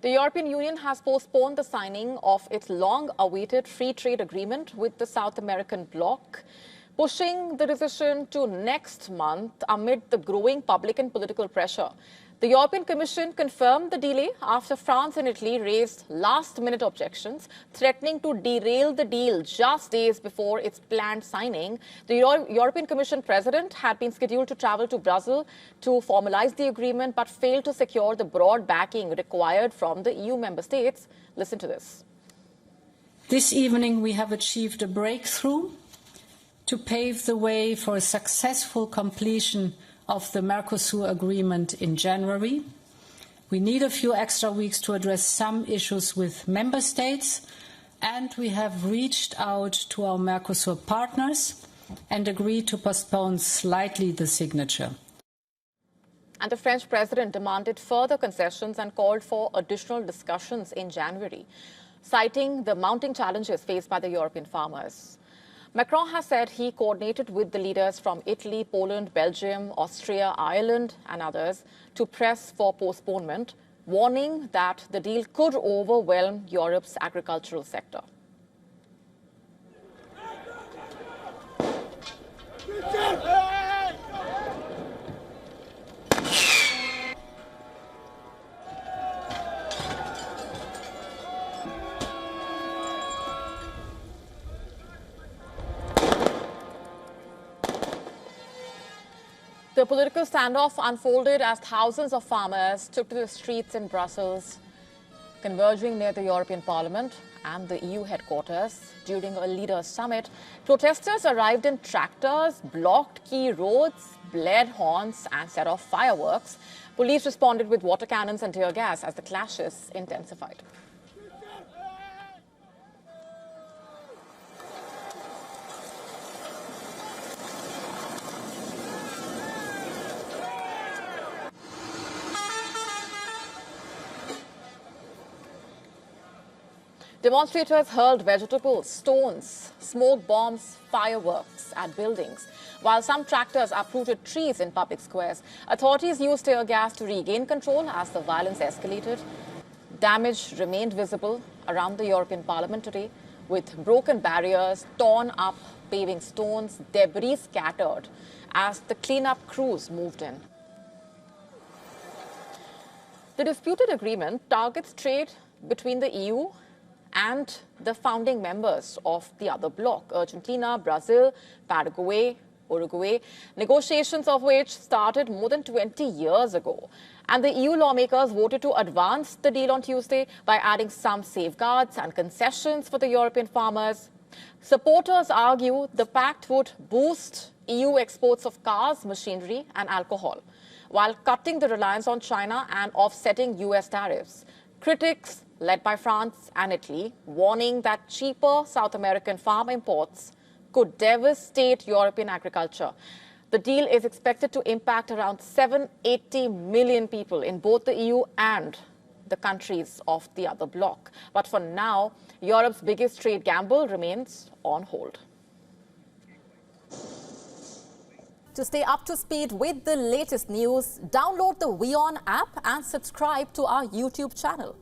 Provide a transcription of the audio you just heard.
The European Union has postponed the signing of its long-awaited free trade agreement with the South American bloc, pushing the decision to next month amid the growing public and political pressure. The European Commission confirmed the delay after France and Italy raised last-minute objections, threatening to derail the deal just days before its planned signing. The European Commission president had been scheduled to travel to Brazil to formalize the agreement, but failed to secure the broad backing required from the EU member states. Listen to this. This evening, we have achieved a breakthrough to pave the way for a successful completion of the Mercosur agreement in January. We need a few extra weeks to address some issues with member states, and we have reached out to our Mercosur partners and agreed to postpone slightly the signature. And the French president demanded further concessions and called for additional discussions in January, citing the mounting challenges faced by the European farmers. Macron has said he coordinated with the leaders from Italy, Poland, Belgium, Austria, Ireland and others to press for postponement, warning that the deal could overwhelm Europe's agricultural sector. The political standoff unfolded as thousands of farmers took to the streets in Brussels, converging near the European Parliament and the EU headquarters during a leaders' summit. Protesters arrived in tractors, blocked key roads, blared horns and set off fireworks. Police responded with water cannons and tear gas as the clashes intensified. Demonstrators hurled vegetables, stones, smoke bombs, fireworks at buildings, while some tractors uprooted trees in public squares. Authorities used tear gas to regain control as the violence escalated. Damage remained visible around the European Parliament today, with broken barriers, torn up paving stones, debris scattered as the cleanup crews moved in. The disputed agreement targets trade between the EU and the founding members of the other bloc, Argentina, Brazil, Paraguay, Uruguay, negotiations of which started more than 20 years ago. And the EU lawmakers voted to advance the deal on Tuesday by adding some safeguards and concessions for the European farmers. Supporters argue the pact would boost EU exports of cars, machinery and alcohol, while cutting the reliance on China and offsetting US tariffs. Critics, led by France and Italy, warning that cheaper South American farm imports could devastate European agriculture. The deal is expected to impact around 780 million people in both the EU and the countries of the other bloc. But for now, Europe's biggest trade gamble remains on hold. To stay up to speed with the latest news, download the WION app and subscribe to our YouTube channel.